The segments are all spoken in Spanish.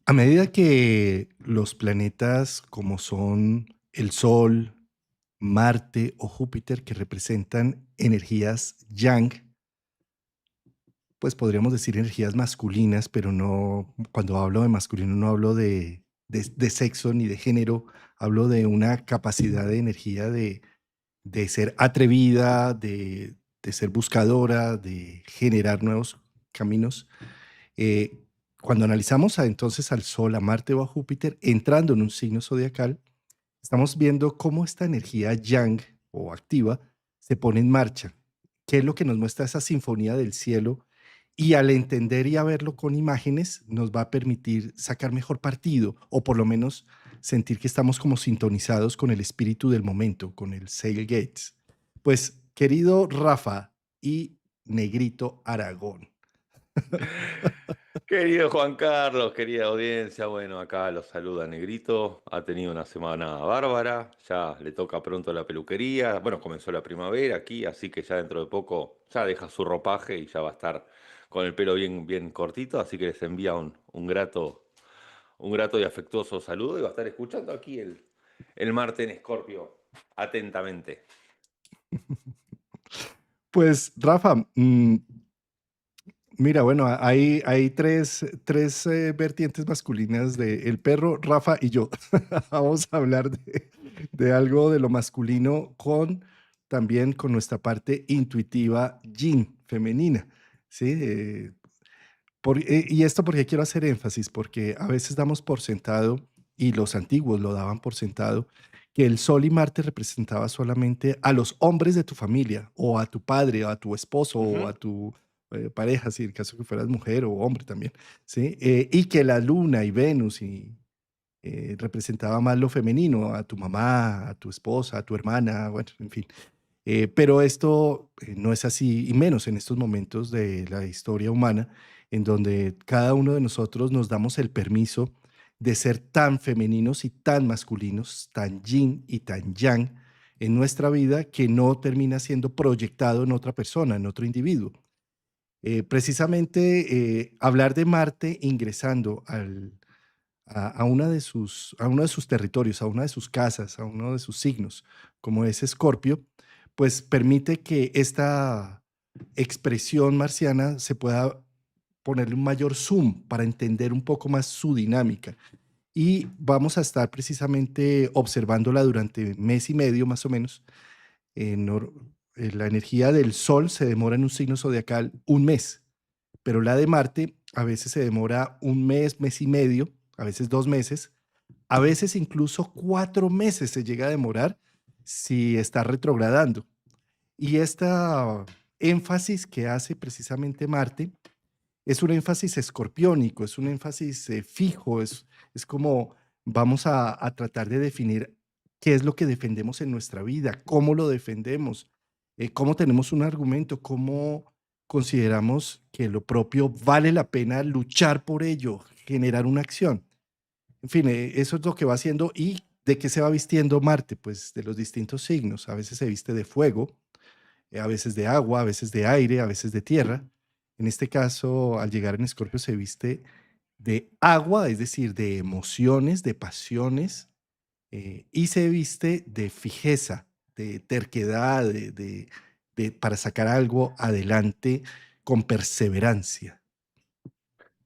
A medida que los planetas como son el Sol, Marte o Júpiter, que representan energías yang, pues podríamos decir energías masculinas, pero no, cuando hablo de masculino no hablo de sexo ni de género, hablo de una capacidad de energía de ser atrevida, de ser buscadora, de generar nuevos caminos. Eh, Cuando analizamos entonces al Sol, a Marte o a Júpiter entrando en un signo zodiacal, estamos viendo cómo esta energía yang o activa se pone en marcha. ¿Qué es lo que nos muestra esa sinfonía del cielo? Y al entender y a verlo con imágenes, nos va a permitir sacar mejor partido o por lo menos sentir que estamos como sintonizados con el espíritu del momento, con el Sail Gates. Pues, querido Rafa y Negrito Aragón. Querido Juan Carlos, querida audiencia, bueno, acá los saluda Negrito, ha tenido una semana bárbara, ya le toca pronto la peluquería, bueno, comenzó la primavera aquí, así que ya dentro de poco ya deja su ropaje y ya va a estar con el pelo bien, bien cortito, así que les envía un grato y afectuoso saludo y va a estar escuchando aquí el Marte en Escorpio atentamente. Pues, Rafa, mira, bueno, hay tres vertientes masculinas de el perro, Rafa y yo. Vamos a hablar de algo de lo masculino con también con nuestra parte intuitiva yin, femenina, ¿sí? Y esto porque quiero hacer énfasis, porque a veces damos por sentado, y los antiguos lo daban por sentado, que el Sol y Marte representaba solamente a los hombres de tu familia, o a tu padre, o a tu esposo, o a Ujú. tu pareja, si en caso que fueras mujer o hombre también, ¿sí? Y que la Luna y Venus representaba más lo femenino, a tu mamá, a tu esposa, a tu hermana, bueno, en fin. Pero esto no es así, y menos en estos momentos de la historia humana, en donde cada uno de nosotros nos damos el permiso de ser tan femeninos y tan masculinos, tan yin y tan yang en nuestra vida, que no termina siendo proyectado en otra persona, en otro individuo. Precisamente hablar de Marte ingresando a uno de sus territorios, a una de sus casas, a uno de sus signos, como es Escorpio, pues permite que esta expresión marciana se pueda ponerle un mayor zoom para entender un poco más su dinámica. Y vamos a estar precisamente observándola durante mes y medio más o menos. La energía del Sol se demora en un signo zodiacal un mes, pero la de Marte a veces se demora un mes, mes y medio, a veces 2 meses, a veces incluso 4 meses se llega a demorar si está retrogradando. Y esta énfasis que hace precisamente Marte es un énfasis escorpiónico, es un énfasis fijo, es como vamos a tratar de definir qué es lo que defendemos en nuestra vida, cómo lo defendemos, cómo tenemos un argumento, cómo consideramos que lo propio vale la pena luchar por ello, generar una acción. En fin, eso es lo que va haciendo. ¿Y de qué se va vistiendo Marte? Pues de los distintos signos. A veces se viste de fuego, a veces de agua, a veces de aire, a veces de tierra. En este caso, al llegar en Escorpio se viste de agua, es decir, de emociones, de pasiones, y se viste de fijeza, de terquedad, para sacar algo adelante con perseverancia.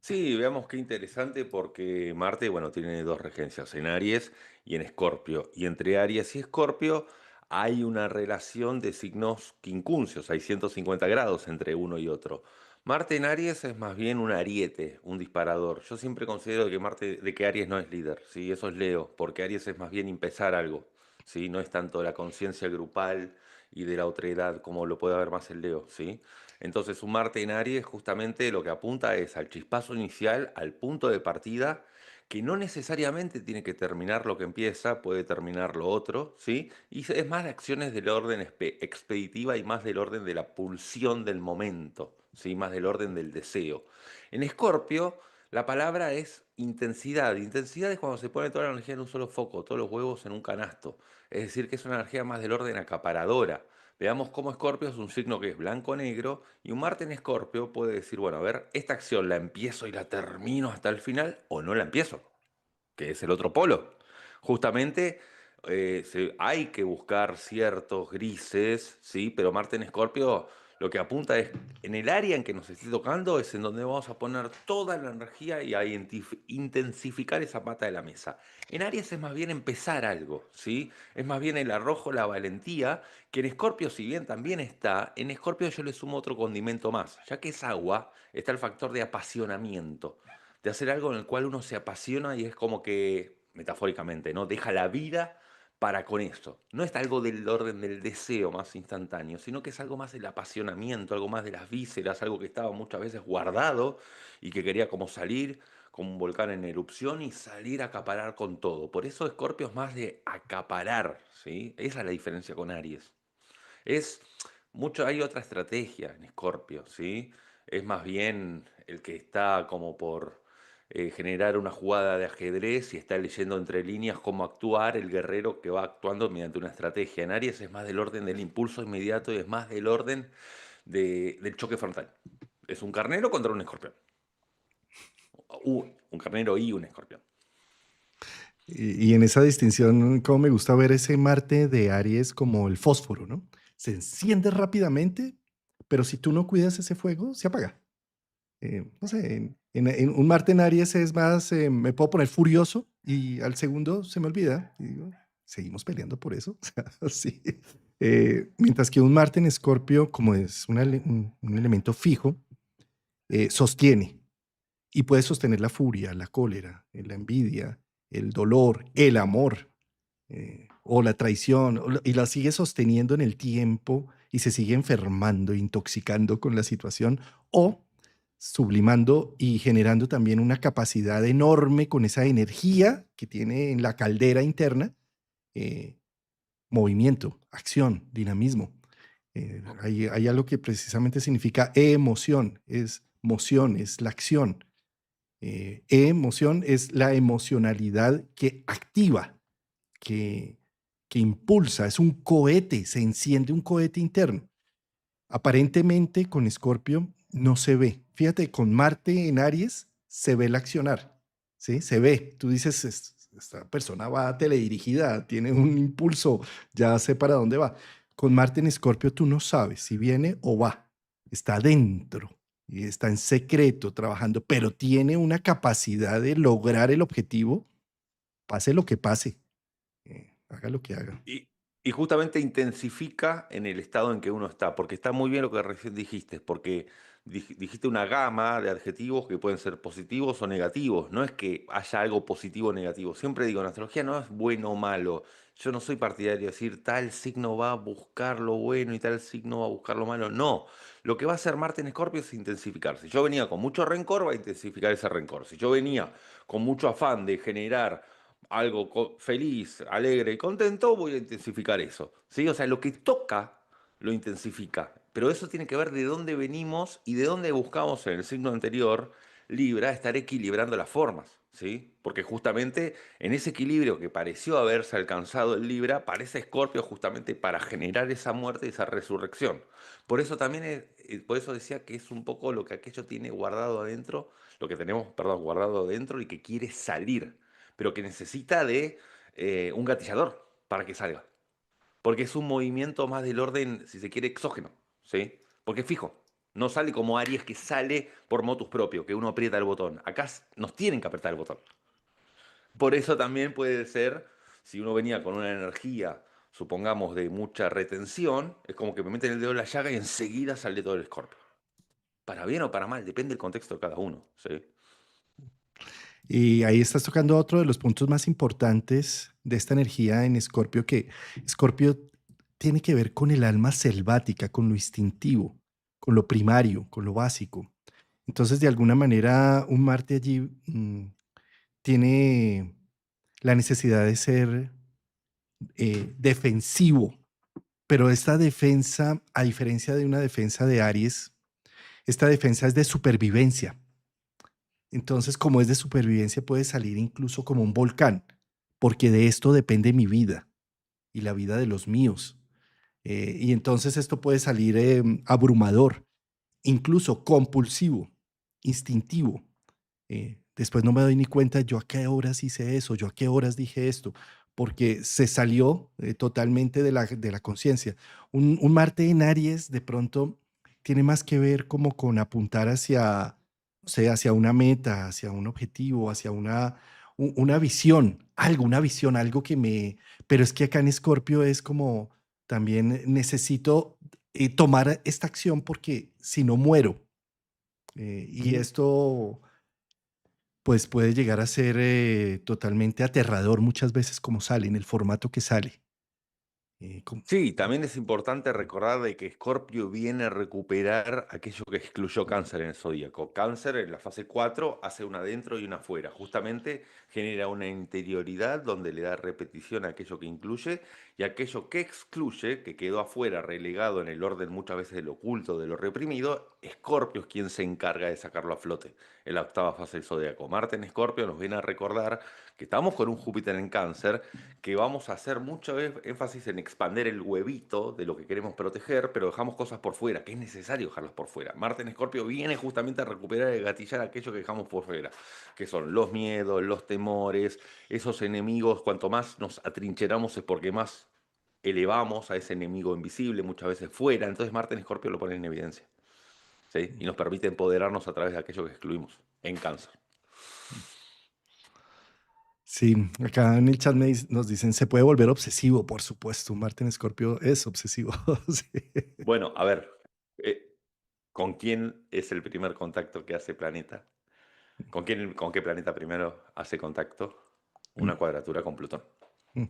Sí, veamos qué interesante porque Marte, bueno, tiene dos regencias, en Aries y en Escorpio. Y entre Aries y Escorpio hay una relación de signos quincuncios, hay 150 grados entre uno y otro. Marte en Aries es más bien un ariete, un disparador. Yo siempre considero que de que Aries no es líder, ¿sí? Eso es Leo, porque Aries es más bien empezar algo, ¿sí? No es tanto la conciencia grupal y de la otredad como lo puede haber más el Leo, ¿sí? Entonces, un Marte en Aries justamente lo que apunta es al chispazo inicial, al punto de partida, que no necesariamente tiene que terminar lo que empieza, puede terminar lo otro, ¿sí? Y es más de acciones del orden expeditiva y más del orden de la pulsión del momento, ¿sí? Más del orden del deseo. En Escorpio, la palabra es intensidad. Intensidad es cuando se pone toda la energía en un solo foco, todos los huevos en un canasto. Es decir, que es una energía más del orden acaparadora. Veamos cómo Escorpio es un signo que es blanco-negro y un Marte en Escorpio puede decir, bueno, a ver, esta acción la empiezo y la termino hasta el final o no la empiezo, que es el otro polo. Justamente hay que buscar ciertos grises, ¿sí? Pero Marte en Escorpio lo que apunta es, en el área en que nos esté tocando, es en donde vamos a poner toda la energía y a intensificar esa pata de la mesa. En Aries es más bien empezar algo, ¿sí? Es más bien el arrojo, la valentía, que en Escorpio, si bien también está, en Escorpio yo le sumo otro condimento más, ya que es agua, está el factor de apasionamiento, de hacer algo en el cual uno se apasiona y es como que, metafóricamente, ¿no? Deja la vida para con eso. No es algo del orden del deseo más instantáneo, sino que es algo más del apasionamiento, algo más de las vísceras, algo que estaba muchas veces guardado y que quería como salir como un volcán en erupción y salir a acaparar con todo. Por eso Escorpio es más de acaparar, ¿sí? Esa es la diferencia con Aries. Es mucho, hay otra estrategia en Escorpio, ¿sí? Es más bien el que está como por generar una jugada de ajedrez y está leyendo entre líneas cómo actuar el guerrero que va actuando mediante una estrategia. En Aries es más del orden del impulso inmediato y es más del orden del choque frontal. Es un carnero contra un escorpión. Un carnero y un escorpión. Y en esa distinción, como me gusta ver ese Marte de Aries como el fósforo, ¿no? Se enciende rápidamente, pero si tú no cuidas ese fuego, se apaga. No sé, en un Marte en Aries es más, me puedo poner furioso y al segundo se me olvida. Y digo, seguimos peleando por eso. O sea, sí. Mientras que un Marte en Escorpio, como es un elemento fijo, sostiene y puede sostener la furia, la cólera, la envidia, el dolor, el amor, o la traición, y la sigue sosteniendo en el tiempo y se sigue enfermando, intoxicando con la situación, o sublimando y generando también una capacidad enorme con esa energía que tiene en la caldera interna, eh, movimiento, acción, dinamismo. Hay algo que precisamente significa emoción, es moción, es la acción. Emoción es la emocionalidad que activa, que, que impulsa, es un cohete, se enciende un cohete interno. Aparentemente con Escorpio no se ve. Fíjate, con Marte en Aries se ve el accionar, ¿sí? Se ve. Tú dices, esta persona va teledirigida, tiene un impulso, ya sé para dónde va". Con Marte en Escorpio tú no sabes si viene o va. Está dentro y está en secreto trabajando, pero tiene una capacidad de lograr el objetivo, pase lo que pase, haga lo que haga. Y, y justamente intensifica en el estado en que uno está, porque está muy bien lo que recién dijiste, porque dijiste una gama de adjetivos que pueden ser positivos o negativos, no es que haya algo positivo o negativo, siempre digo, en astrología no es bueno o malo, yo no soy partidario de decir tal signo va a buscar lo bueno y tal signo va a buscar lo malo, no, lo que va a hacer Marte en Escorpio es intensificar, si yo venía con mucho rencor, va a intensificar ese rencor, si yo venía con mucho afán de generar algo feliz, alegre y contento, voy a intensificar eso. ¿Sí? O sea, lo que toca lo intensifica. Pero eso tiene que ver de dónde venimos y de dónde buscamos en el signo anterior, Libra, estar equilibrando las formas. ¿Sí? Porque justamente en ese equilibrio que pareció haberse alcanzado el Libra, parece Escorpio justamente para generar esa muerte y esa resurrección. Por eso también, por eso decía que es un poco lo que aquello tiene guardado adentro, lo que tenemos, perdón, guardado adentro y que quiere salir, pero que necesita de un gatillador para que salga. Porque es un movimiento más del orden, si se quiere, exógeno, ¿sí? Porque es fijo. No sale como Aries que sale por motus propio, que uno aprieta el botón. Acá nos tienen que apretar el botón. Por eso también puede ser, si uno venía con una energía, supongamos, de mucha retención, es como que me meten el dedo en la llaga y enseguida sale todo el escorpio. Para bien o para mal, depende del contexto de cada uno, ¿sí? Y ahí estás tocando otro de los puntos más importantes de esta energía en Escorpio, que Escorpio tiene que ver con el alma selvática, con lo instintivo, con lo primario, con lo básico. Entonces, de alguna manera, un Marte allí tiene la necesidad de ser defensivo, pero esta defensa, a diferencia de una defensa de Aries, esta defensa es de supervivencia. Entonces, como es de supervivencia, puede salir incluso como un volcán, porque de esto depende mi vida y la vida de los míos. Y entonces esto puede salir abrumador, incluso compulsivo, instintivo. Después no me doy ni cuenta yo a qué horas hice eso, yo a qué horas dije esto, porque se salió totalmente de la conciencia. Un Marte en Aries de pronto tiene más que ver como con apuntar hacia, no sé, hacia una meta, hacia un objetivo, hacia una visión, una visión, algo que me... Pero es que acá en Escorpio es como también necesito tomar esta acción porque si no muero. Y esto pues puede llegar a ser totalmente aterrador muchas veces como sale, en el formato que sale. Com Sí, también es importante recordar de que Escorpio viene a recuperar aquello que excluyó Cáncer en el zodíaco. Cáncer en la fase 4 hace una adentro y una afuera. Justamente genera una interioridad donde le da repetición a aquello que incluye y aquello que excluye, que quedó afuera, relegado en el orden muchas veces del oculto, de lo reprimido. Escorpio es quien se encarga de sacarlo a flote en la octava fase del zodíaco. Marte en Escorpio nos viene a recordar que estamos con un Júpiter en Cáncer, que vamos a hacer mucho énfasis en expander el huevito de lo que queremos proteger, pero dejamos cosas por fuera, que es necesario dejarlas por fuera. Marte en Escorpio viene justamente a recuperar y gatillar aquello que dejamos por fuera, que son los miedos, los temores, esos enemigos. Cuanto más nos atrincheramos es porque más elevamos a ese enemigo invisible, muchas veces fuera. Entonces Marte en Escorpio lo pone en evidencia, ¿sí? Y nos permite empoderarnos a través de aquello que excluimos en Cáncer. Sí, acá en el chat nos dicen, se puede volver obsesivo, por supuesto, Marte en Escorpio es obsesivo. Sí. Bueno, a ver, eh, ¿con quién es el primer contacto que hace Planeta? ¿Con qué planeta primero hace contacto? Mm, Una cuadratura con Plutón. mm.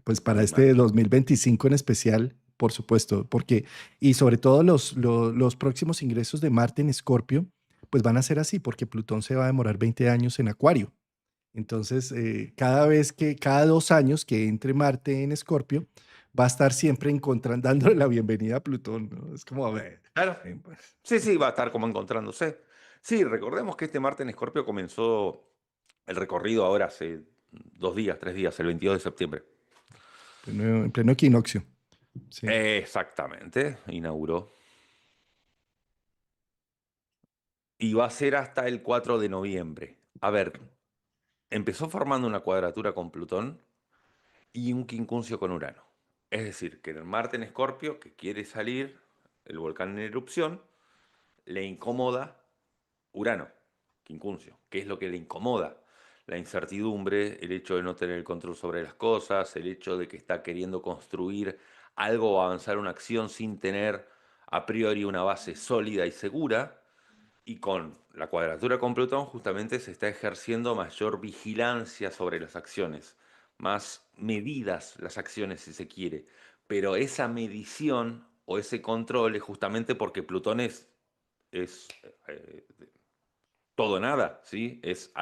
Pues para Muy este mal. 2025 en especial, por supuesto, porque, y sobre todo los próximos ingresos de Marte en Escorpio, pues van a ser así, porque Plutón se va a demorar 20 años en Acuario. Entonces, cada 2 años que entre Marte en Escorpio, va a estar siempre encontrando, dándole la bienvenida a Plutón, ¿no? Es como, a ver, Claro. pues, Sí, sí, va a estar como encontrándose. Sí, recordemos que este Marte en Escorpio comenzó el recorrido ahora hace 2 días, 3 días, el 22 de septiembre. en pleno equinoccio. Sí. Exactamente, inauguró. Y va a ser hasta el 4 de noviembre. A ver, empezó formando una cuadratura con Plutón y un quincuncio con Urano. Es decir, que en el Marte en Escorpio, que quiere salir, el volcán en erupción, le incomoda Urano, quincuncio. ¿Qué es lo que le incomoda? La incertidumbre, el hecho de no tener el control sobre las cosas, el hecho de que está queriendo construir algo o avanzar una acción sin tener a priori una base sólida y segura. Y con la cuadratura con Plutón justamente se está ejerciendo mayor vigilancia sobre las acciones, más medidas las acciones si se quiere. Pero esa medición o ese control es justamente porque Plutón es eh, todo o nada, ¿sí? Es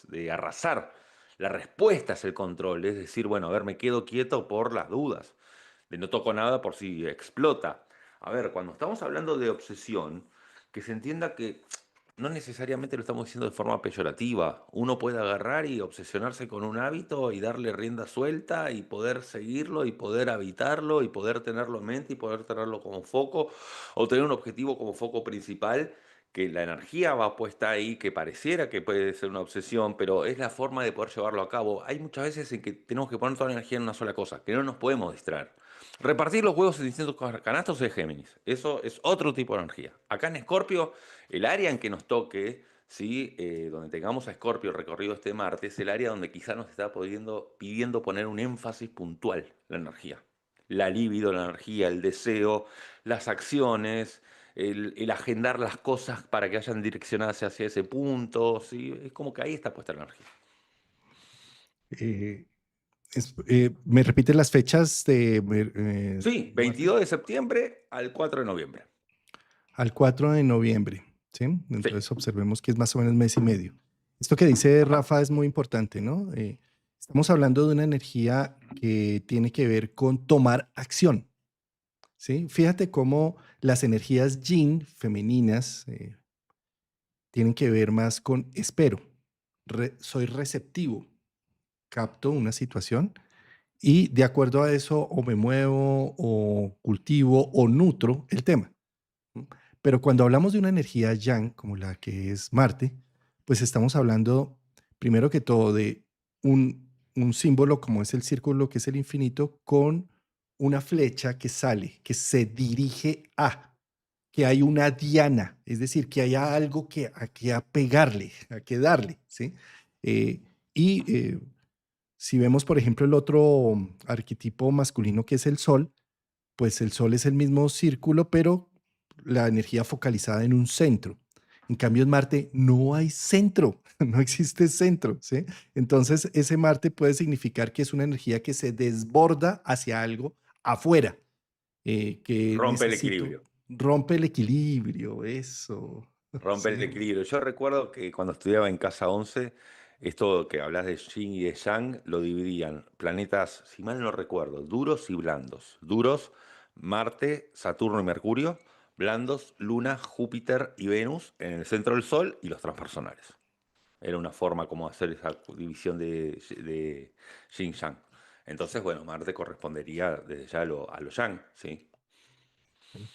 de arrasar. La respuesta es el control, es decir, bueno, a ver, me quedo quieto por las dudas, de no toco nada por si explota. A ver, cuando estamos hablando de obsesión, que se entienda que no necesariamente lo estamos diciendo de forma peyorativa. Uno puede agarrar y obsesionarse con un hábito y darle rienda suelta y poder seguirlo y poder habitarlo y poder tenerlo en mente y poder tenerlo como foco o tener un objetivo como foco principal, que la energía va puesta ahí, que pareciera que puede ser una obsesión, pero es la forma de poder llevarlo a cabo. Hay muchas veces en que tenemos que poner toda la energía en una sola cosa, que no nos podemos distraer. Repartir los huevos en distintos canastos es Géminis. Eso es otro tipo de energía. Acá en Escorpio, el área en que nos toque, ¿sí? Donde tengamos a Escorpio recorrido este martes, es el área donde quizá nos está pidiendo poner un énfasis puntual la energía. La libido, la energía, el deseo, las acciones, el agendar las cosas para que vayan direccionadas hacia ese punto, ¿sí? Es como que ahí está puesta la energía. Eh, ¿Me repite las fechas Sí, de Marte? 22 de septiembre al 4 de noviembre. Al 4 de noviembre, ¿sí? Sí. Entonces observemos que es más o menos mes y medio. Esto que dice Rafa es muy importante, ¿no? Estamos hablando de una energía que tiene que ver con tomar acción, ¿sí? Fíjate cómo las energías yin femeninas tienen que ver más con espero, soy receptivo, capto una situación Y de acuerdo a eso, o me muevo, o cultivo, o nutro el tema. ¿M? Pero cuando hablamos de una energía yang, como la que es Marte, pues estamos hablando, primero que todo, de un símbolo como es el círculo, que es el infinito, con una flecha que sale, que se dirige a, que hay una diana, es decir, que haya algo que a pegarle, a que darle, ¿sí? Eh, y si vemos, por ejemplo, el otro arquetipo masculino que es el sol, pues el sol es el mismo círculo, pero la energía focalizada en un centro. En cambio, en Marte no hay centro, no existe centro, ¿sí? Entonces, ese Marte puede significar que es una energía que se desborda hacia algo afuera, que Rompe el necesito, equilibrio. rompe el equilibrio, eso. Rompe el Sí, equilibrio. Yo recuerdo que cuando estudiaba en Casa 11, esto que hablas de Yin y de Yang, lo dividían planetas, si mal no recuerdo, duros y blandos. Duros, Marte, Saturno y Mercurio. Blandos, Luna, Júpiter y Venus en el centro del Sol y los transpersonales. Era una forma como hacer esa división de Yin-Yang. Entonces, bueno, Marte correspondería desde ya a lo Yang, ¿sí? sí.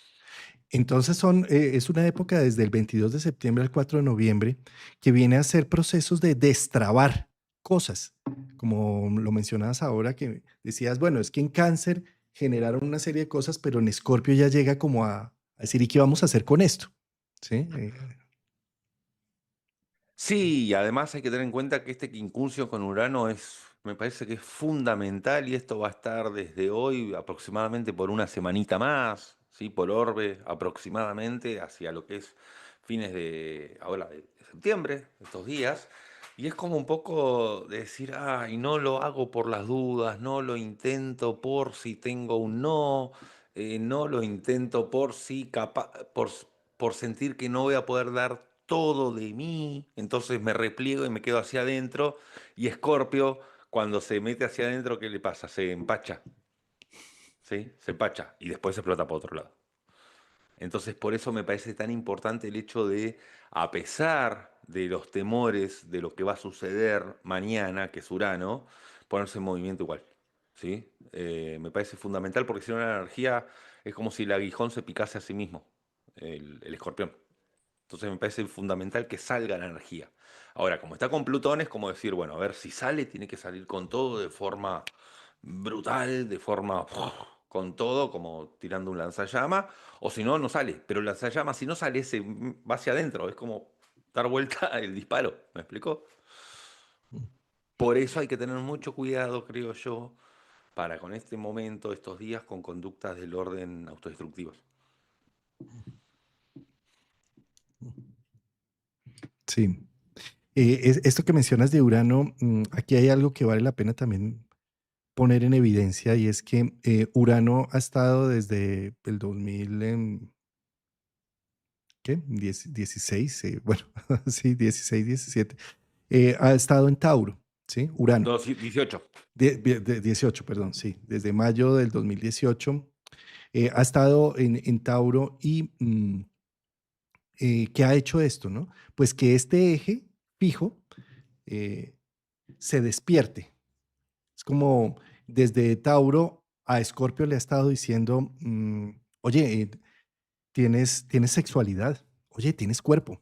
Entonces es una época desde el 22 de septiembre al 4 de noviembre que viene a ser procesos de destrabar cosas, como lo mencionabas ahora, que decías, bueno, es que en cáncer generaron una serie de cosas, pero en Escorpio ya llega como a decir, ¿y qué vamos a hacer con esto? ¿Sí? Sí, y además hay que tener en cuenta que este quincuncio con Urano me parece que es fundamental y esto va a estar desde hoy aproximadamente por una semanita más, ¿sí? Por orbe aproximadamente hacia lo que es fines de septiembre, estos días. Y es como un poco de decir, ay, no lo hago por las dudas, no lo intento por si tengo un no, no lo intento por si por sentir que no voy a poder dar todo de mí, entonces me repliego y me quedo hacia adentro. Y Escorpio, cuando se mete hacia adentro, ¿qué le pasa? Se empacha, ¿sí? Se empacha y después se explota por otro lado. Entonces, por eso me parece tan importante el hecho de, a pesar de los temores de lo que va a suceder mañana, que es Urano, ponerse en movimiento igual, ¿sí? Me parece fundamental porque si no la energía es como si el aguijón se picase a sí mismo, el escorpión. Entonces me parece fundamental que salga la energía. Ahora, como está con Plutón, es como decir, bueno, a ver, si sale, tiene que salir con todo de forma brutal, de forma con todo, como tirando un lanzallama, o si no, no sale. Pero el lanzallama, si no sale, se va hacia adentro, es como dar vuelta el disparo, ¿me explico? Por eso hay que tener mucho cuidado, creo yo, para con este momento, estos días, con conductas del orden autodestructivas. Sí. Esto que mencionas de Urano, aquí hay algo que vale la pena también poner en evidencia y es que Urano ha estado desde el 2000, ¿qué? 16, bueno, sí, 16, 17. Ha estado en Tauro, ¿sí? Urano. No, sí, 18. 18, perdón, sí, desde mayo del 2018 ha estado en Tauro y ¿qué ha hecho esto, no? Pues que este eje fijo eh, se despierte. Es como desde Tauro a Escorpio le ha estado diciendo, oye, tienes sexualidad, oye, tienes cuerpo,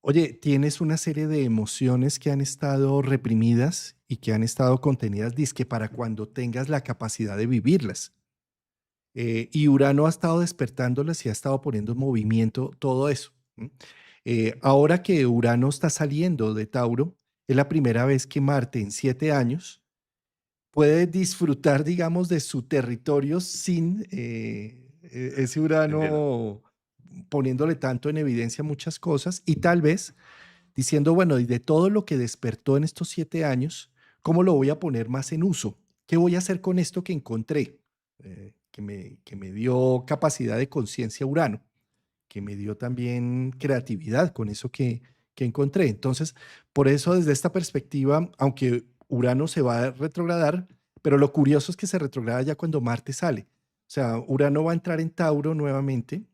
oye, tienes una serie de emociones que han estado reprimidas y que han estado contenidas, dizque para cuando tengas la capacidad de vivirlas. Y Urano ha estado despertándolas y ha estado poniendo en movimiento todo eso. ¿M? Ahora que Urano está saliendo de Tauro, es la primera vez que Marte en 7 años puede disfrutar, digamos, de su territorio sin ese Entiendo. Urano poniéndole tanto en evidencia muchas cosas y tal vez diciendo, bueno, y de todo lo que despertó en estos 7 años, ¿cómo lo voy a poner más en uso? ¿Qué voy a hacer con esto que encontré? Que me dio capacidad de conciencia Urano, que me dio también creatividad con eso que encontré. Entonces, por eso desde esta perspectiva, aunque Urano se va a retrogradar, pero lo curioso es que se retrograda ya cuando Marte sale. O sea, Urano va a entrar en Tauro nuevamente,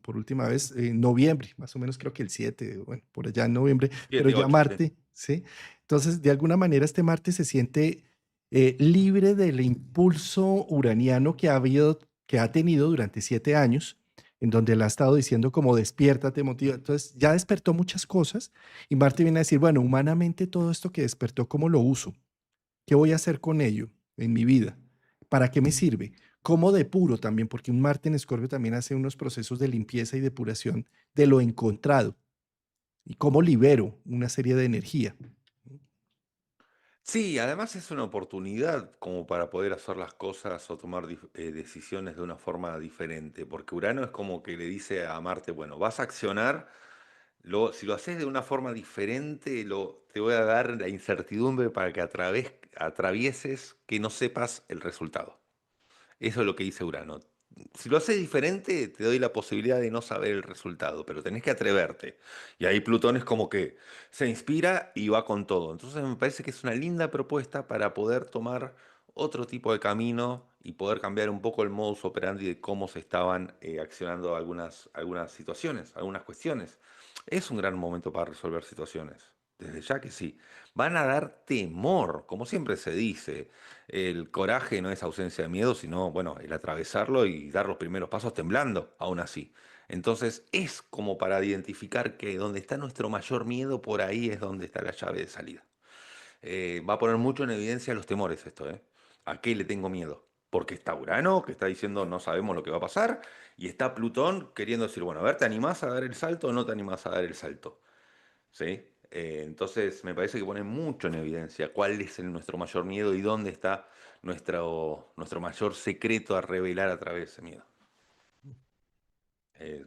por última vez, en noviembre, más o menos creo que el 7, bueno, por allá en noviembre, pero 7, ya 8, sí. Marte, ¿sí? Entonces, de alguna manera este Marte se siente, libre del impulso uraniano que ha tenido durante 7 años, en donde él ha estado diciendo como despiértate, motiva. Entonces ya despertó muchas cosas y Marte viene a decir, bueno, humanamente todo esto que despertó, ¿cómo lo uso? ¿Qué voy a hacer con ello en mi vida? ¿Para qué me sirve? ¿Cómo depuro también? Porque un Marte en Escorpio también hace unos procesos de limpieza y depuración de lo encontrado. ¿Y cómo libero una serie de energía? Sí, además es una oportunidad como para poder hacer las cosas o tomar decisiones de una forma diferente, porque Urano es como que le dice a Marte, bueno, vas a accionar, si lo haces de una forma diferente, te voy a dar la incertidumbre para que atravieses que no sepas el resultado. Eso es lo que dice Urano. Si lo haces diferente, te doy la posibilidad de no saber el resultado, pero tenés que atreverte. Y ahí Plutón es como que se inspira y va con todo. Entonces me parece que es una linda propuesta para poder tomar otro tipo de camino y poder cambiar un poco el modus operandi de cómo se estaban accionando algunas situaciones, algunas cuestiones. Es un gran momento para resolver situaciones. Desde ya que sí. Van a dar temor, como siempre se dice. El coraje no es ausencia de miedo, sino, bueno, el atravesarlo y dar los primeros pasos temblando, aún así. Entonces, es como para identificar que donde está nuestro mayor miedo, por ahí es donde está la llave de salida. Va a poner mucho en evidencia los temores esto, ¿eh? ¿A qué le tengo miedo? Porque está Urano, que está diciendo no sabemos lo que va a pasar, y está Plutón queriendo decir, bueno, a ver, ¿te animás a dar el salto o no te animás a dar el salto? ¿Sí? Entonces me parece que pone mucho en evidencia cuál es nuestro mayor miedo y dónde está nuestro mayor secreto a revelar a través de ese miedo.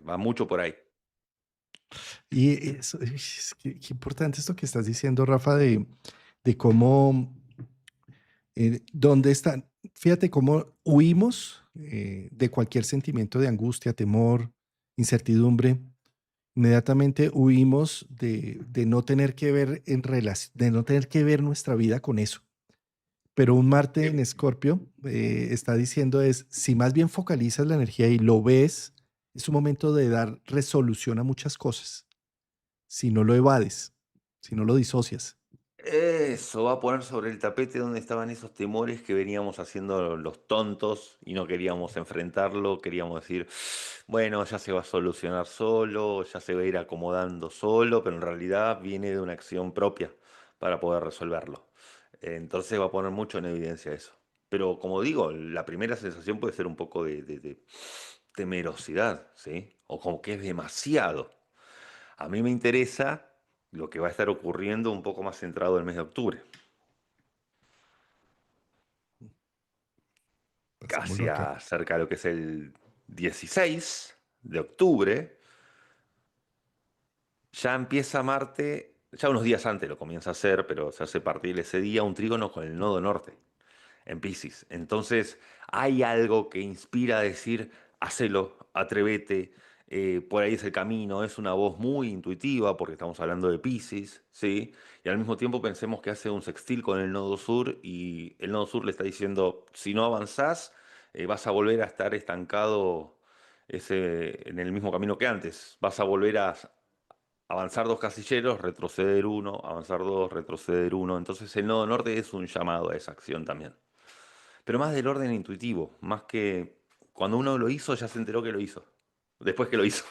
Va mucho por ahí. Y eso, qué importante esto que estás diciendo, Rafa, de cómo, dónde están. Fíjate cómo huimos de cualquier sentimiento de angustia, temor, incertidumbre. Inmediatamente huimos de no tener que ver de no tener que ver nuestra vida con eso. Pero un Marte en Eh, Escorpio está diciendo es, si más bien focalizas la energía y lo ves, es un momento de dar resolución a muchas cosas. Si no lo evades, si no lo disocias. Eso va a poner sobre el tapete donde estaban esos temores que veníamos haciendo los tontos y no queríamos enfrentarlo, queríamos decir, bueno, ya se va a solucionar solo, ya se va a ir acomodando solo, pero en realidad viene de una acción propia para poder resolverlo. Entonces va a poner mucho en evidencia eso. Pero como digo, la primera sensación puede ser un poco de temerosidad, ¿sí? O como que es demasiado. A mí me interesa lo que va a estar ocurriendo un poco más centrado el mes de octubre, Pasémoslo casi acá. cerca de lo que es el 16 de octubre, ya empieza Marte, ya unos días antes lo comienza a hacer, pero se hace partir ese día un trígono con el nodo norte en Piscis. Entonces hay algo que inspira a decir, hacelo, atrévete, por ahí es el camino, es una voz muy intuitiva porque estamos hablando de Piscis, ¿sí? Y al mismo tiempo pensemos que hace un sextil con el nodo sur y el nodo sur le está diciendo, si no avanzás, vas a volver a estar estancado en el mismo camino que antes, vas a volver a avanzar dos casilleros, retroceder uno, avanzar dos, retroceder uno. Entonces el nodo norte es un llamado a esa acción también, pero más del orden intuitivo, más que cuando uno lo hizo ya se enteró que lo hizo, después que lo hizo.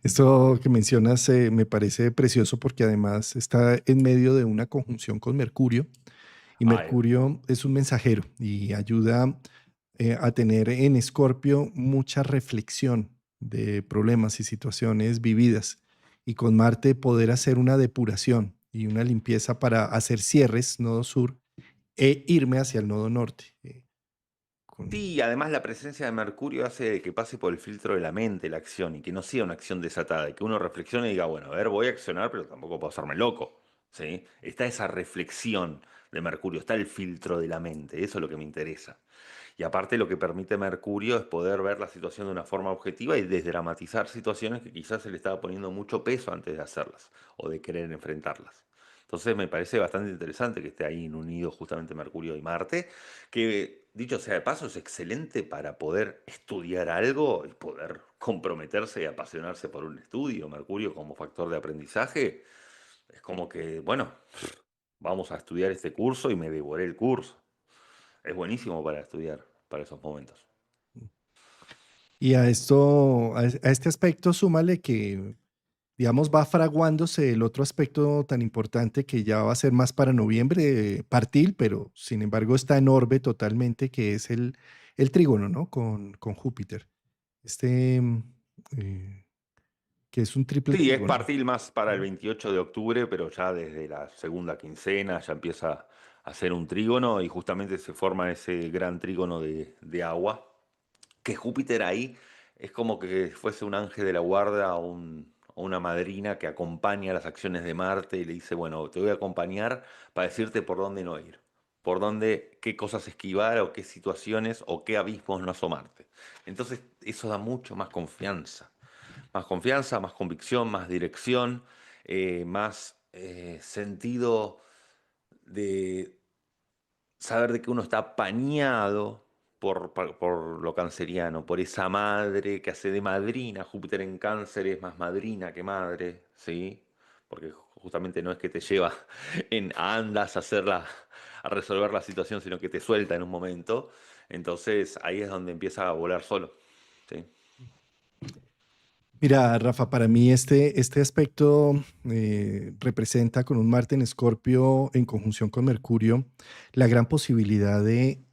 Esto que mencionas me parece precioso porque además está en medio de una conjunción con Mercurio y Ay, Mercurio es un mensajero y ayuda a tener en Escorpio mucha reflexión de problemas y situaciones vividas y con Marte poder hacer una depuración y una limpieza para hacer cierres, nodo sur, e irme hacia el nodo norte. sí, además la presencia de Mercurio hace que pase por el filtro de la mente la acción y que no sea una acción desatada, y que uno reflexione y diga, bueno, a ver, voy a accionar, pero tampoco puedo hacerme loco, ¿sí? Está esa reflexión de Mercurio, está el filtro de la mente, eso es lo que me interesa. Y aparte lo que permite Mercurio es poder ver la situación de una forma objetiva y desdramatizar situaciones que quizás se le estaba poniendo mucho peso antes de hacerlas o de querer enfrentarlas. Entonces me parece bastante interesante que esté ahí unido justamente Mercurio y Marte, que dicho sea de paso es excelente para poder estudiar algo y poder comprometerse y apasionarse por un estudio. Mercurio como factor de aprendizaje es como que, bueno, vamos a estudiar este curso y me devoré el curso. Es buenísimo para estudiar, para esos momentos. Y a esto, a este aspecto, súmale que, digamos, va fraguándose el otro aspecto tan importante que ya va a ser más para noviembre, partil, pero sin embargo está en orbe totalmente, que es el trígono, ¿no? Con Júpiter. Este, eh, que es un triple Sí, es trígono. partil más para el 28 de octubre, pero ya desde la segunda quincena ya empieza a ser un trígono y justamente se forma ese gran trígono de agua, que Júpiter ahí es como que fuese un ángel de la guarda o una madrina que acompaña las acciones de Marte y le dice, bueno, te voy a acompañar para decirte por dónde no ir, por dónde, qué cosas esquivar o qué situaciones o qué abismos no asomarte. Entonces eso da mucho más confianza, más convicción, más dirección, más sentido de saber de que uno está apañado por lo canceriano, por esa madre que hace de madrina. Júpiter en cáncer es más madrina que madre, ¿sí? Porque justamente no es que te lleva en andas a a resolver la situación, sino que te suelta en un momento. Entonces ahí es donde empieza a volar solo, ¿sí? Mira, Rafa, para mí este aspecto representa con un Marte en Escorpio en conjunción con Mercurio la gran posibilidad de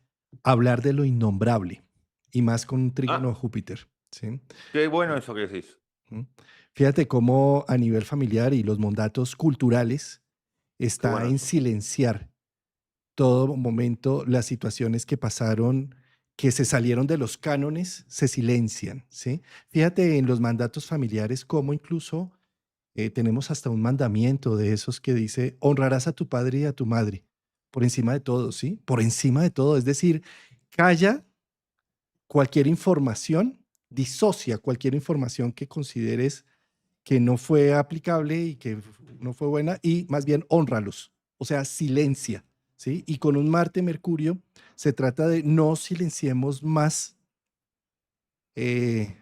hablar de lo innombrable y más con un trígono a Ah, Júpiter, ¿sí? qué bueno eso que decís. ¿Mm? Fíjate cómo a nivel familiar y los mandatos culturales Qué está bueno en eso. silenciar todo momento las situaciones que pasaron, que se salieron de los cánones, se silencian, ¿sí? Fíjate en los mandatos familiares cómo incluso tenemos hasta un mandamiento de esos que dice, honrarás a tu padre y a tu madre, por encima de todo, ¿sí? Por encima de todo, es decir, calla cualquier información, disocia cualquier información que consideres que no fue aplicable y que no fue buena, y más bien honralos, o sea, silencia, ¿sí? Y con un Marte-Mercurio se trata de no silenciemos más eh,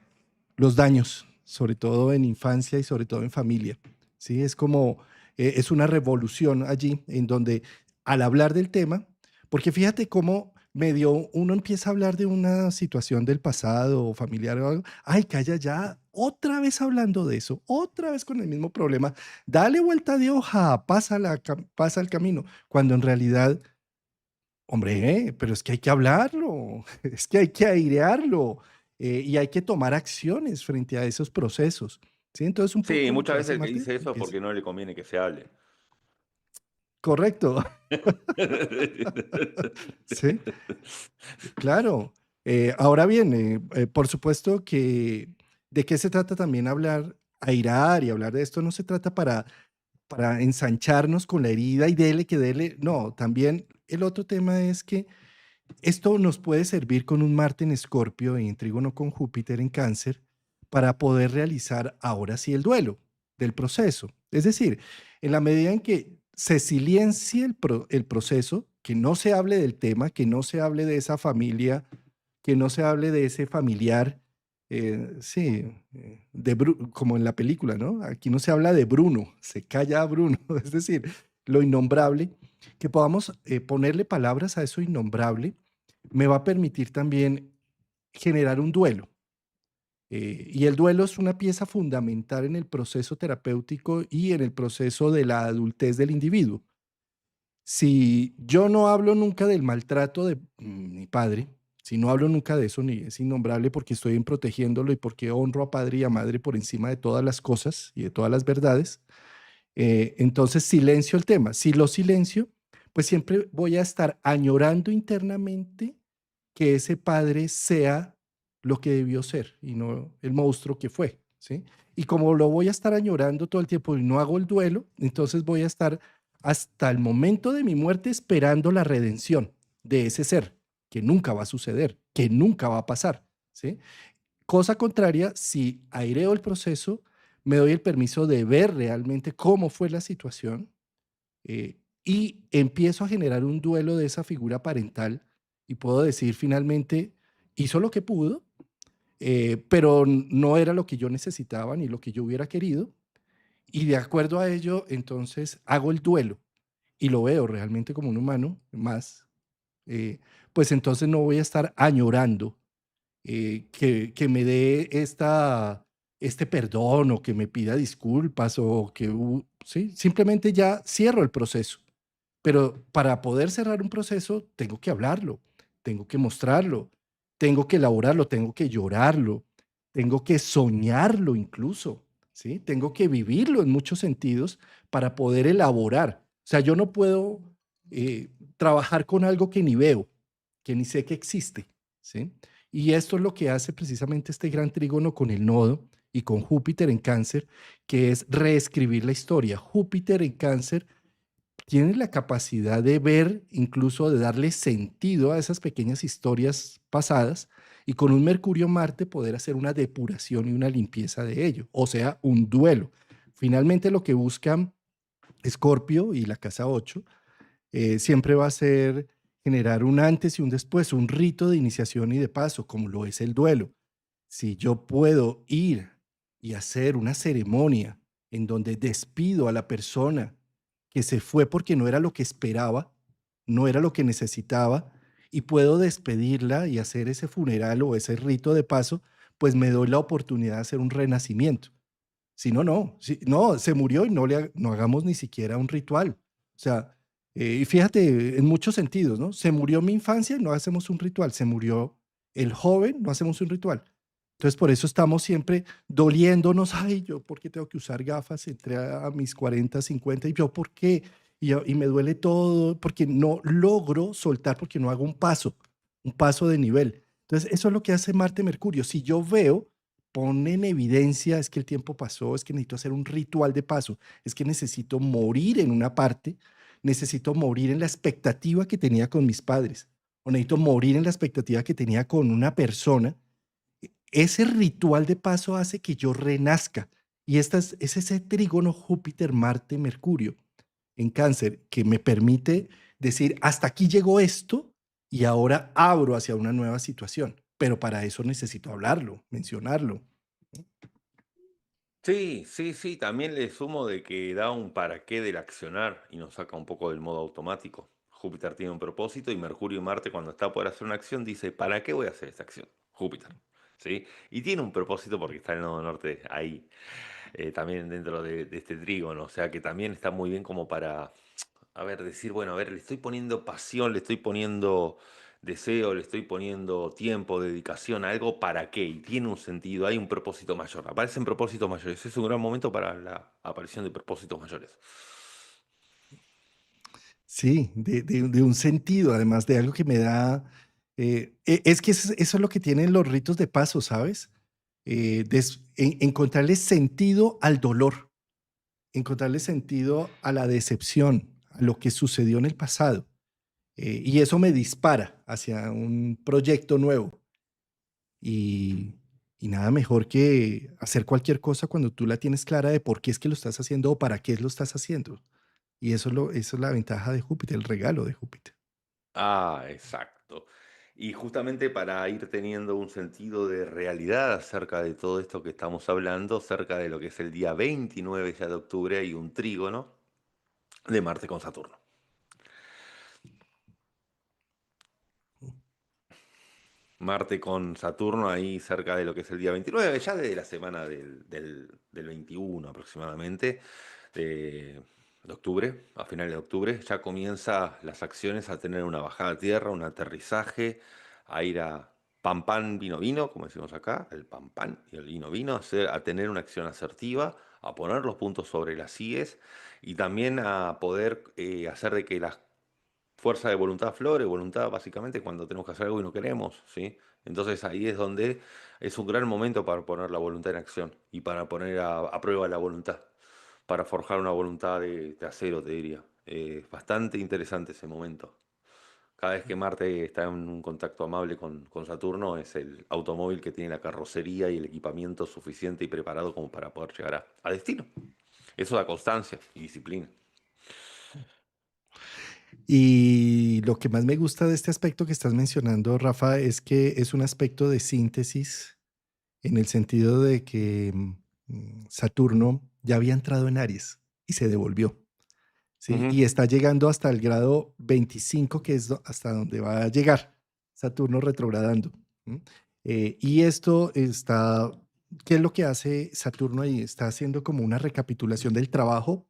los daños, sobre todo en infancia y sobre todo en familia, ¿sí? Es como, es una revolución allí en donde al hablar del tema, porque fíjate cómo medio uno empieza a hablar de una situación del pasado o familiar o algo, ay, calla ya, otra vez hablando de eso, otra vez con el mismo problema, dale vuelta de hoja, pasa el camino, cuando en realidad, hombre, pero es que hay que hablarlo, es que hay que airearlo, y hay que tomar acciones frente a esos procesos, ¿sí? Entonces, un Sí, poco lo muchas que veces hace el que Marte dice eso es empieza. porque no le conviene que se hable. Correcto, sí, claro. Ahora bien, por supuesto que ¿de qué se trata también hablar, airar y hablar de esto? No se trata para ensancharnos con la herida y dele que dele, no, también el otro tema es que esto nos puede servir con un Marte en Escorpio y en trígono con Júpiter en Cáncer para poder realizar ahora sí el duelo del proceso. Es decir, en la medida en que se silencie el proceso, que no se hable del tema, que no se hable de esa familia, que no se hable de ese familiar, sí, como en la película, ¿no? Aquí no se habla de Bruno, se calla a Bruno, es decir, lo innombrable, que podamos ponerle palabras a eso innombrable me va a permitir también generar un duelo. Y el duelo es una pieza fundamental en el proceso terapéutico y en el proceso de la adultez del individuo. Si yo no hablo nunca del maltrato de mi padre, si no hablo nunca de eso, ni es innombrable porque estoy en protegiéndolo y porque honro a padre y a madre por encima de todas las cosas y de todas las verdades, entonces silencio el tema. Si lo silencio, pues siempre voy a estar añorando internamente que ese padre sea lo que debió ser y no el monstruo que fue, ¿sí? Y como lo voy a estar añorando todo el tiempo y no hago el duelo, entonces voy a estar hasta el momento de mi muerte esperando la redención de ese ser, que nunca va a suceder, que nunca va a pasar, ¿sí? Cosa contraria, si aireo el proceso, me doy el permiso de ver realmente cómo fue la situación, y empiezo a generar un duelo de esa figura parental y puedo decir finalmente, hizo lo que pudo, pero no era lo que yo necesitaba ni lo que yo hubiera querido y de acuerdo a ello, entonces hago el duelo y lo veo realmente como un humano más, eh, pues entonces no voy a estar añorando que me dé este perdón o que me pida disculpas o que, sí, simplemente ya cierro el proceso. Pero para poder cerrar un proceso, tengo que hablarlo, tengo que mostrarlo, tengo que elaborarlo, tengo que llorarlo, tengo que soñarlo incluso, ¿sí? Tengo que vivirlo en muchos sentidos para poder elaborar. O sea, yo no puedo trabajar con algo que ni veo, que ni sé que existe, ¿sí? Y esto es lo que hace precisamente este gran trígono con el nodo y con Júpiter en Cáncer, que es reescribir la historia. Júpiter en Cáncer tiene la capacidad de ver, incluso de darle sentido a esas pequeñas historias pasadas y con un Mercurio-Marte poder hacer una depuración y una limpieza de ello, o sea, un duelo. Finalmente lo que buscan Escorpio y la casa 8 siempre va a ser generar un antes y un después, un rito de iniciación y de paso, como lo es el duelo. Si yo puedo ir y hacer una ceremonia en donde despido a la persona que se fue porque no era lo que esperaba, no era lo que necesitaba, y puedo despedirla y hacer ese funeral o ese rito de paso, pues me doy la oportunidad de hacer un renacimiento. Si no, no, si, no, se murió y no hagamos ni siquiera un ritual. O sea, y fíjate, en muchos sentidos, ¿no? Se murió mi infancia y no hacemos un ritual. Se murió el joven, no hacemos un ritual. Entonces, por eso estamos siempre doliéndonos. Ay, yo, ¿por qué tengo que usar gafas? Entré a mis 40, 50 y yo, ¿por qué? Y me duele todo porque no logro soltar, porque no hago un paso de nivel. Entonces, eso es lo que hace Marte Mercurio. Si yo veo, pone en evidencia, es que el tiempo pasó, es que necesito hacer un ritual de paso, es que necesito morir en una parte, necesito morir en la expectativa que tenía con mis padres, o necesito morir en la expectativa que tenía con una persona. Ese ritual de paso hace que yo renazca. Y es ese trígono Júpiter-Marte-Mercurio en Cáncer que me permite decir, hasta aquí llegó esto y ahora abro hacia una nueva situación. Pero para eso necesito hablarlo, mencionarlo. Sí, sí, sí, también le sumo de que da un para qué del accionar y nos saca un poco del modo automático. Júpiter tiene un propósito y Mercurio y Marte cuando está por hacer una acción dice, ¿para qué voy a hacer esta acción? Júpiter, ¿sí? Y tiene un propósito porque está en el nodo norte ahí, también dentro de este trígono, o sea que también está muy bien como para, a ver, decir, bueno, a ver, le estoy poniendo pasión, le estoy poniendo deseo, le estoy poniendo tiempo, dedicación a algo, ¿para qué? Y tiene un sentido, hay un propósito mayor. Aparecen propósitos mayores. Es un gran momento para la aparición de propósitos mayores. Sí, de un sentido, además de algo que me da, es que eso es lo que tienen los ritos de paso, ¿sabes? Encontrarle sentido al dolor, encontrarle sentido a la decepción, a lo que sucedió en el pasado. Y eso me dispara hacia un proyecto nuevo. Y, y nada mejor que hacer cualquier cosa cuando tú la tienes clara de por qué es que lo estás haciendo o para qué lo estás haciendo. Y eso es la ventaja de Júpiter, el regalo de Júpiter. Ah, exacto. Y justamente para ir teniendo un sentido de realidad acerca de todo esto que estamos hablando, cerca de lo que es el día 29 ya de octubre, hay un trígono de Marte con Saturno. Marte con Saturno ahí cerca de lo que es el día 29, ya de la semana del 21 aproximadamente, de octubre, a finales de octubre, ya comienza las acciones a tener una bajada a tierra, un aterrizaje, a ir a pan pan, vino vino, como decimos acá, el pan pan y el vino vino, a tener una acción asertiva, a poner los puntos sobre las IES y también a poder hacer de que las fuerza de voluntad flore, voluntad básicamente cuando tenemos que hacer algo y no queremos, ¿sí? Entonces ahí es donde es un gran momento para poner la voluntad en acción y para poner a prueba la voluntad, para forjar una voluntad de acero, te diría. Bastante interesante ese momento. Cada vez que Marte está en un contacto amable con Saturno, es el automóvil que tiene la carrocería y el equipamiento suficiente y preparado como para poder llegar a destino. Eso da constancia y disciplina. Y lo que más me gusta de este aspecto que estás mencionando, Rafa, es que es un aspecto de síntesis en el sentido de que Saturno ya había entrado en Aries y se devolvió. ¿sí? Ujú. Y está llegando hasta el grado 25, que es hasta donde va a llegar Saturno retrogradando. ¿M? Y esto está, ¿qué es lo que hace Saturno ahí? Está haciendo como una recapitulación del trabajo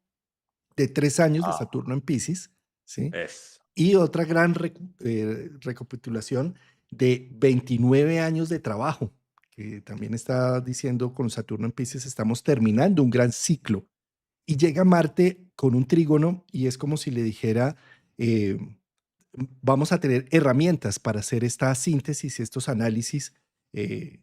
de 3 años de Ah, Saturno en Pisces, ¿sí? es. Y otra gran recapitulación de 29 años de trabajo, que también está diciendo con Saturno en Pisces, estamos terminando un gran ciclo. Y llega Marte con un trígono y es como si le dijera, eh, vamos a tener herramientas para hacer esta síntesis y estos análisis eh,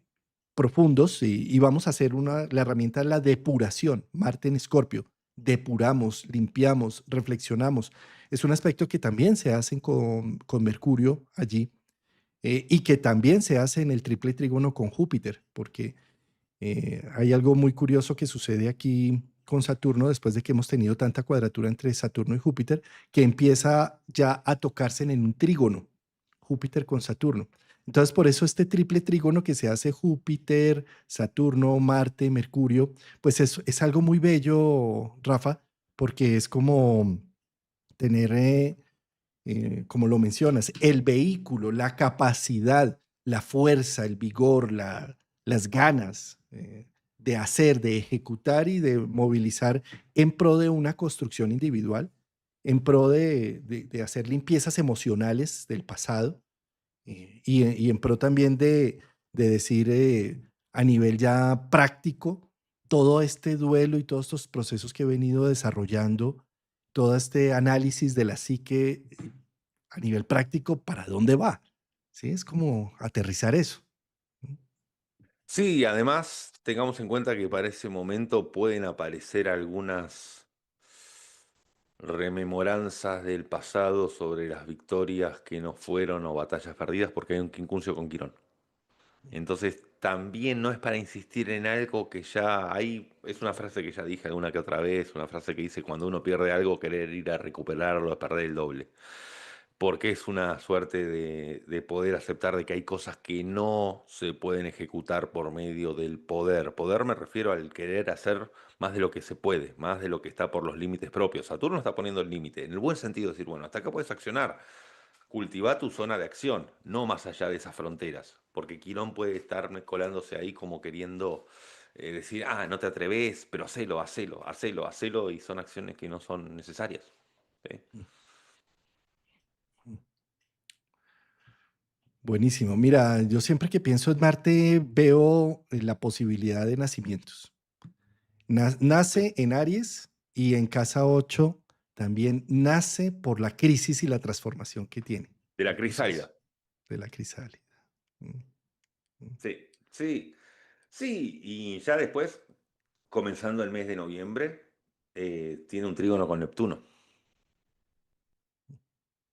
profundos y vamos a hacer la herramienta es la depuración, Marte en Escorpio. Depuramos, limpiamos, reflexionamos. Es un aspecto que también se hace con Mercurio allí y que también se hace en el triple trígono con Júpiter, porque hay algo muy curioso que sucede aquí con Saturno después de que hemos tenido tanta cuadratura entre Saturno y Júpiter, que empieza ya a tocarse en un trígono, Júpiter con Saturno. Entonces, por eso este triple trígono que se hace Júpiter, Saturno, Marte, Mercurio, pues es algo muy bello, Rafa, porque es como tener, como lo mencionas, el vehículo, la capacidad, la fuerza, el vigor, las ganas de hacer, de ejecutar y de movilizar en pro de una construcción individual, en pro de hacer limpiezas emocionales del pasado y en pro también de decir a nivel ya práctico, todo este duelo y todos estos procesos que he venido desarrollando, todo este análisis de la psique a nivel práctico, ¿para dónde va? Sí, es como aterrizar eso. Sí, además, tengamos en cuenta que para ese momento pueden aparecer algunas rememoranzas del pasado sobre las victorias que no fueron o batallas perdidas porque hay un quincuncio con Quirón. Entonces, también no es para insistir en algo que ya hay, es una frase que ya dije alguna que otra vez, una frase que dice, cuando uno pierde algo, querer ir a recuperarlo es perder el doble. Porque es una suerte de poder aceptar de que hay cosas que no se pueden ejecutar por medio del poder. Poder me refiero al querer hacer más de lo que se puede, más de lo que está por los límites propios. Saturno está poniendo el límite, en el buen sentido de decir, bueno, hasta acá puedes accionar. Cultiva tu zona de acción, no más allá de esas fronteras, porque Quirón puede estar colándose ahí como queriendo decir, ah, no te atreves, pero hacelo, hacelo, hacelo, hacelo, y son acciones que no son necesarias. ¿Sí? Buenísimo. Mira, yo siempre que pienso en Marte veo la posibilidad de nacimientos. Sí. Nace en Aries y en casa 8 también nace por la crisis y la transformación que tiene De la el proceso crisálida. de la crisálida. Mm, mm. Sí, sí, sí, y ya después, comenzando el mes de noviembre, tiene un trígono con Neptuno.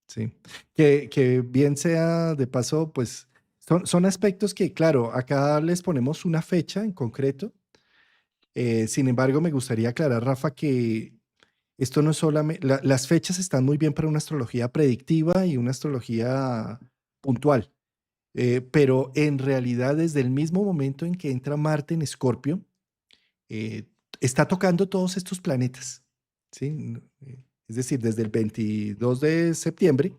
Sí, que bien sea de paso, pues son aspectos que, claro, acá les ponemos una fecha en concreto. Sin embargo, me gustaría aclarar, Rafa, que esto no es solamente, las fechas están muy bien para una astrología predictiva y una astrología puntual, pero en realidad desde el mismo momento en que entra Marte en Escorpio, eh, está tocando todos estos planetas, ¿sí? Es decir, desde el 22 de septiembre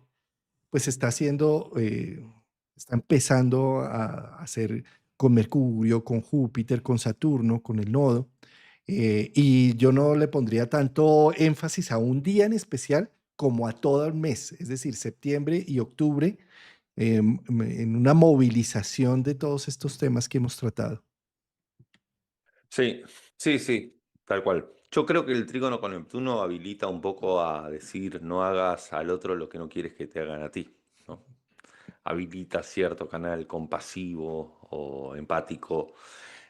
pues está haciendo, está empezando a hacer con Mercurio, con Júpiter, con Saturno, con el nodo. Y yo no le pondría tanto énfasis a un día en especial como a todo el mes, es decir, septiembre y octubre, en una movilización de todos estos temas que hemos tratado. Sí, sí, sí, tal cual. Yo creo que el trígono con Neptuno habilita un poco a decir, no hagas al otro lo que no quieres que te hagan a ti, ¿no? Habilita cierto canal compasivo o empático,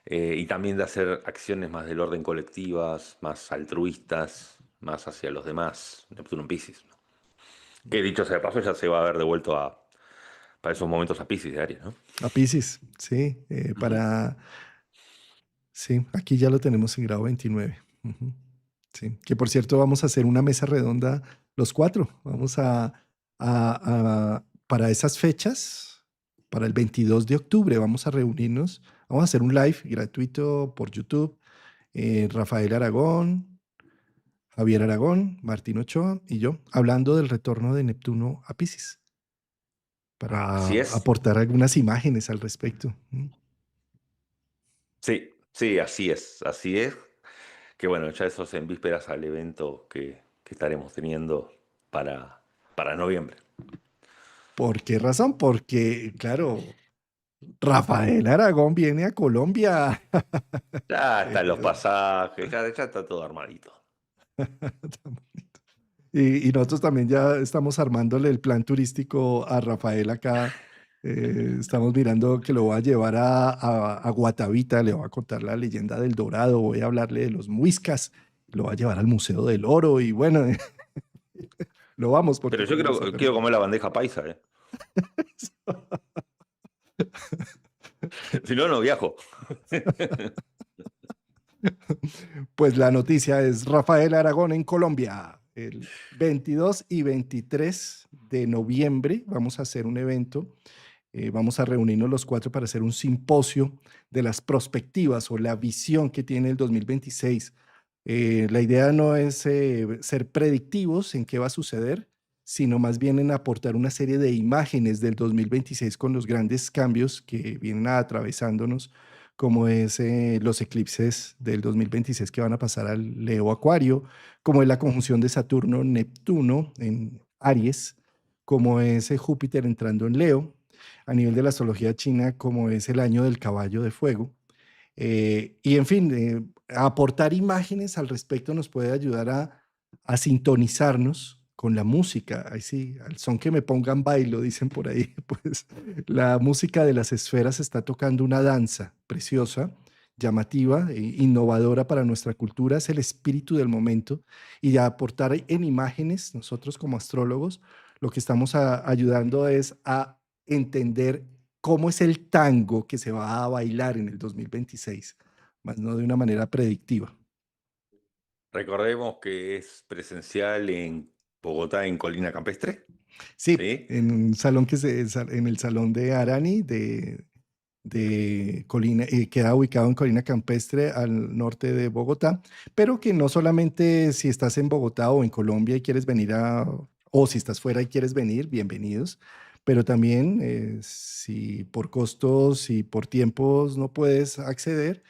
y también de hacer acciones más del orden colectivas, más altruistas, más hacia los demás, Neptuno en Piscis, ¿no? Que dicho sea de paso, ya se va a haber devuelto para esos momentos a Piscis de Aries, ¿no? A Piscis, sí, Ujú. sí, aquí ya lo tenemos en grado 29. Ujú. Sí, que por cierto vamos a hacer una mesa redonda los cuatro. Vamos para esas fechas, para el 22 de octubre, vamos a reunirnos. Vamos a hacer un live gratuito por YouTube. Rafael Aragón, Javier Aragón, Martín Ochoa y yo, hablando del retorno de Neptuno a Piscis, para Así es. aportar algunas imágenes al respecto. Sí, sí, así es, así es. Que bueno, ya eso es en vísperas al evento que estaremos teniendo para noviembre. ¿Por qué razón? Porque, claro, Rafael Aragón viene a Colombia. Ya están los Eh, pasajes, ya está todo armadito. y nosotros también ya estamos armándole el plan turístico a Rafael acá. Estamos mirando que lo voy a llevar a Guatavita, le voy a contar la leyenda del Dorado, voy a hablarle de los muiscas, lo voy a llevar al Museo del Oro y bueno, lo vamos porque Pero yo queremos quiero hacerlo. comer la bandeja paisa, ¿eh? Si no, no viajo. Pues la noticia es Rafael Aragón en Colombia. El 22 y 23 de noviembre vamos a hacer un evento. Vamos a reunirnos los cuatro para hacer un simposio de las perspectivas o la visión que tiene el 2026. La idea no es ser predictivos en qué va a suceder, sino más bien en aportar una serie de imágenes del 2026 con los grandes cambios que vienen atravesándonos, como es los eclipses del 2026 que van a pasar al Leo Acuario, como es la conjunción de Saturno-Neptuno en Aries, como es Júpiter entrando en Leo, a nivel de la astrología china, como es el año del caballo de fuego. Y en fin, aportar imágenes al respecto nos puede ayudar a sintonizarnos con la música. Ahí sí, al son que me pongan bailo, dicen por ahí. Pues la música de las esferas está tocando una danza preciosa, llamativa, innovadora para nuestra cultura. Es el espíritu del momento. Y a aportar en imágenes, nosotros como astrólogos, lo que estamos ayudando es a entender cómo es el tango que se va a bailar en el 2026, más no de una manera predictiva. Recordemos que es presencial en Bogotá, en Colina Campestre, Sí, ¿sí? en un salón en el salón de Arani de Colina, queda ubicado en Colina Campestre al norte de Bogotá, pero que no solamente si estás en Bogotá o en Colombia y quieres venir o si estás fuera y quieres venir, bienvenidos, pero también si por costos y por tiempos no puedes acceder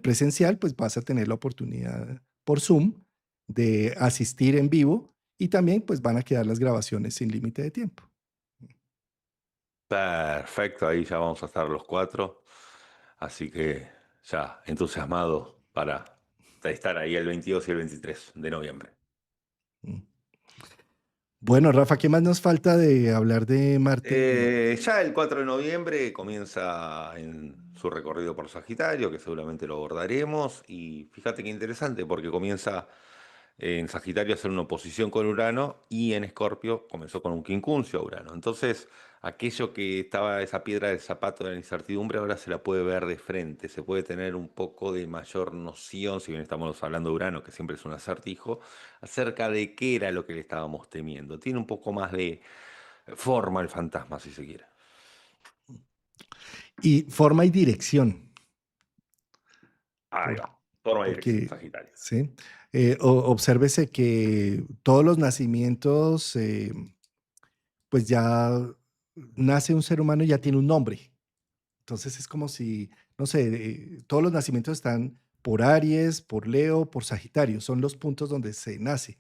presencial, pues vas a tener la oportunidad por Zoom de asistir en vivo y también pues van a quedar las grabaciones sin límite de tiempo. Perfecto, ahí ya vamos a estar los cuatro. Así que ya entusiasmado para estar ahí el 22 y el 23 de noviembre. Mm. Bueno, Rafa, ¿qué más nos falta de hablar de Marte? Ya el 4 de noviembre comienza en su recorrido por Sagitario, que seguramente lo abordaremos. Y fíjate qué interesante, porque comienza en Sagitario a hacer una oposición con Urano y en Escorpio comenzó con un quincuncio a Urano. Entonces, aquello que estaba esa piedra del zapato de la incertidumbre ahora se la puede ver de frente, se puede tener un poco de mayor noción, si bien estamos hablando de Urano, que siempre es un acertijo, acerca de qué era lo que le estábamos temiendo. Tiene un poco más de forma el fantasma, si se quiere. Y forma y dirección, Ahí por- va, forma y dirección, porque, Sagitario. ¿sí? Obsérvese que todos los nacimientos, pues ya nace un ser humano y ya tiene un nombre. Entonces es como si, no sé, todos los nacimientos están por Aries, por Leo, por Sagitario, son los puntos donde se nace.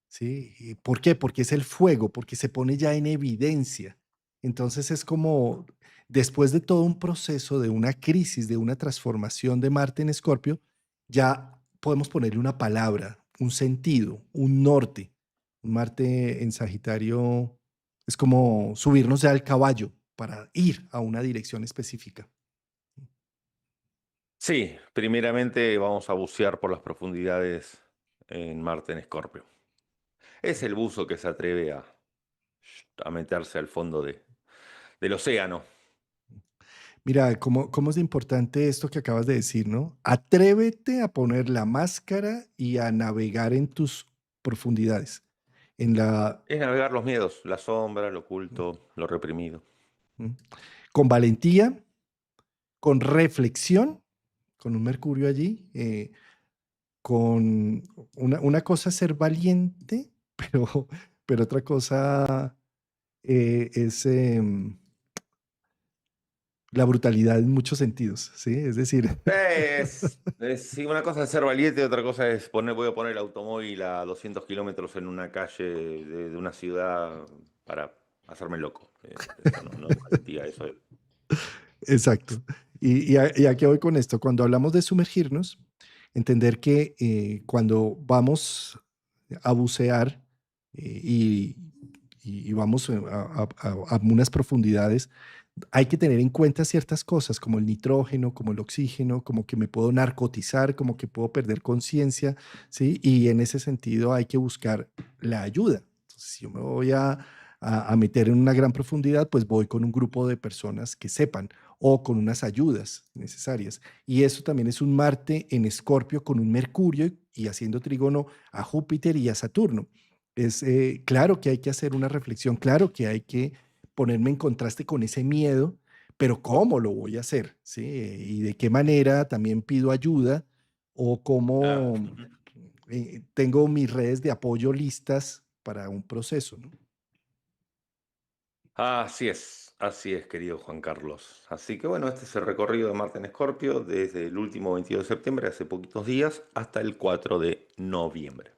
¿Sí? ¿Y por qué? Porque es el fuego, porque se pone ya en evidencia. Entonces es como, después de todo un proceso, de una crisis, de una transformación de Marte en Escorpio, ya podemos ponerle una palabra, un sentido, un norte. Un Marte en Sagitario es como subirnos ya al caballo para ir a una dirección específica. Sí, primeramente vamos a bucear por las profundidades en Marte en Escorpio. Es el buzo que se atreve a meterse al fondo del océano. Mira, cómo es de importante esto que acabas de decir, ¿no? Atrévete a poner la máscara y a navegar en tus profundidades, en la, Es navegar los miedos, la sombra, lo oculto, lo reprimido. ¿Mm? Con valentía, con reflexión, con un Mercurio allí, con una cosa es ser valiente, pero otra cosa es la brutalidad en muchos sentidos, ¿sí? Es decir, Sí, una cosa es ser valiente, otra cosa es voy a poner el automóvil a 200 kilómetros en una calle de una ciudad para hacerme loco. Eso no es valentía, eso es. exacto. Y a qué voy con esto? Cuando hablamos de sumergirnos, entender que cuando vamos a bucear y, y vamos a unas profundidades, hay que tener en cuenta ciertas cosas como el nitrógeno, como el oxígeno, como que me puedo narcotizar, como que puedo perder conciencia, ¿sí? Y en ese sentido hay que buscar la ayuda. Entonces, si yo me voy a meter en una gran profundidad, pues voy con un grupo de personas que sepan o con unas ayudas necesarias. Y eso también es un Marte en Escorpio con un Mercurio y haciendo trígono a Júpiter y a Saturno. Es claro que hay que hacer una reflexión, claro que hay que ponerme en contraste con ese miedo, pero ¿cómo lo voy a hacer? ¿Sí? ¿Y de qué manera también pido ayuda? ¿O Ah, cómo ujú. tengo mis redes de apoyo listas para un proceso? ¿No? Así es, querido Juan Carlos. Así que bueno, este es el recorrido de Marte en Escorpio desde el último 22 de septiembre, hace poquitos días, hasta el 4 de noviembre.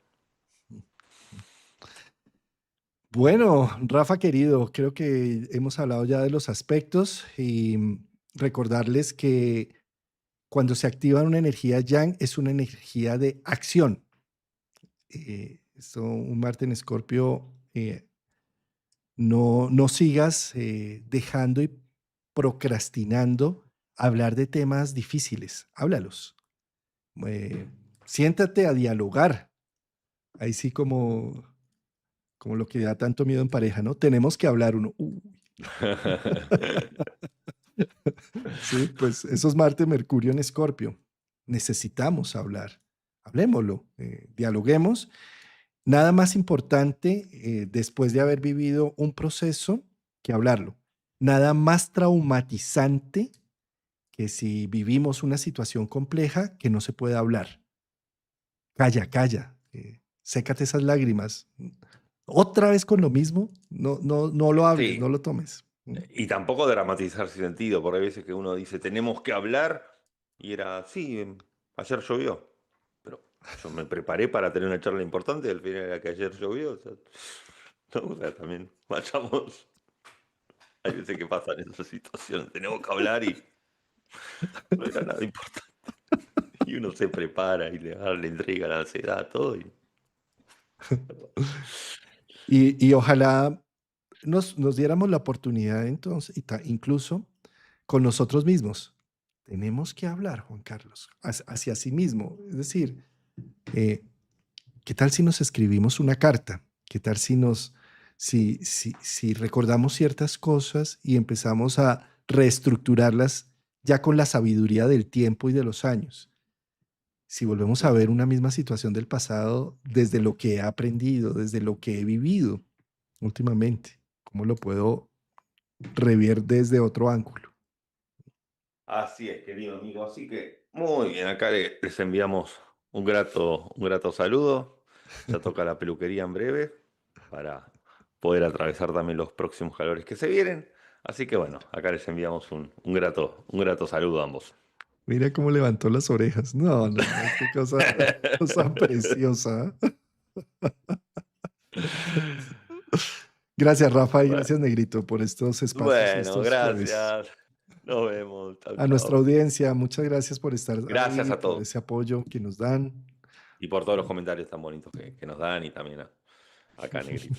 Bueno, Rafa querido, creo que hemos hablado ya de los aspectos y recordarles que cuando se activa una energía yang es una energía de acción. Un Marte en Escorpio, no sigas dejando y procrastinando hablar de temas difíciles. Háblalos. Eh, Siéntate a dialogar. Ahí sí como lo que da tanto miedo en pareja, ¿no? Tenemos que hablar uno. Sí, pues eso es Marte, Mercurio en Escorpio. Necesitamos hablar. Hablemoslo, dialoguemos. Nada más importante después de haber vivido un proceso que hablarlo. Nada más traumatizante que si vivimos una situación compleja que no se puede hablar. Calla, calla. Sécate esas lágrimas. Otra vez con lo mismo, no lo hables, no Sí, lo tomes. y tampoco dramatizar sin sentido, porque hay veces que uno dice, tenemos que hablar, y era, sí, ayer llovió, pero yo me preparé para tener una charla importante, y al final era que ayer llovió, o sea, no, o sea, también vayamos, hay veces que pasan esas situaciones, tenemos que hablar y no era nada importante, y uno se prepara y le entrega la ansiedad, todo, y Y ojalá nos diéramos la oportunidad entonces, incluso con nosotros mismos. Tenemos que hablar, Juan Carlos, hacia sí mismo. Es decir, eh, ¿qué tal si nos escribimos una carta? ¿Qué tal si recordamos ciertas cosas y empezamos a reestructurarlas ya con la sabiduría del tiempo y de los años? Si volvemos a ver una misma situación del pasado desde lo que he aprendido, desde lo que he vivido últimamente, ¿cómo lo puedo rever desde otro ángulo? así es, querido amigo. Así que muy bien, acá les enviamos un grato saludo. Ya toca la peluquería en breve para poder atravesar también los próximos calores que se vienen. Así que bueno, acá les enviamos un grato saludo a ambos. Mira cómo levantó las orejas. No, no, no, qué cosa, cosa preciosa. Gracias, Rafa, y gracias, Negrito, por estos espacios, Bueno, estos jueves. gracias. Nos vemos. Chau, A nuestra chau. audiencia, muchas gracias por estar Gracias ahí, a por todos. ese apoyo que nos dan. Y por todos los comentarios tan bonitos que nos dan y también acá, Negrito.